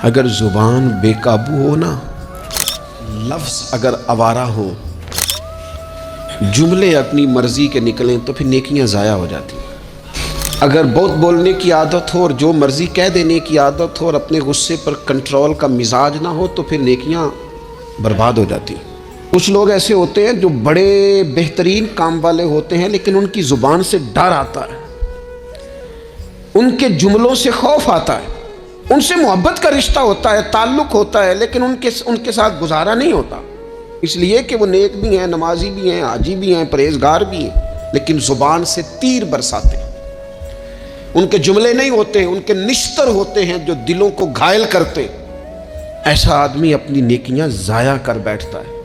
اگر زبان بے قابو ہو نا، لفظ اگر آوارہ ہو، جملے اپنی مرضی کے نکلیں تو پھر نیکیاں ضائع ہو جاتی ہیں۔ اگر بہت بولنے کی عادت ہو اور جو مرضی کہہ دینے کی عادت ہو اور اپنے غصے پر کنٹرول کا مزاج نہ ہو تو پھر نیکیاں برباد ہو جاتی ہیں۔ کچھ لوگ ایسے ہوتے ہیں جو بڑے بہترین کام والے ہوتے ہیں لیکن ان کی زبان سے ڈر آتا ہے، ان کے جملوں سے خوف آتا ہے، ان سے محبت کا رشتہ ہوتا ہے، تعلق ہوتا ہے، لیکن ان کے ساتھ گزارا نہیں ہوتا، اس لیے کہ وہ نیک بھی ہیں، نمازی بھی ہیں، حاجی بھی ہیں، پرہیزگار بھی ہیں، لیکن زبان سے تیر برساتے ہیں۔ ان کے جملے نہیں ہوتے، ان کے نشتر ہوتے ہیں جو دلوں کو گھائل کرتے۔ ایسا آدمی اپنی نیکیاں ضائع کر بیٹھتا ہے۔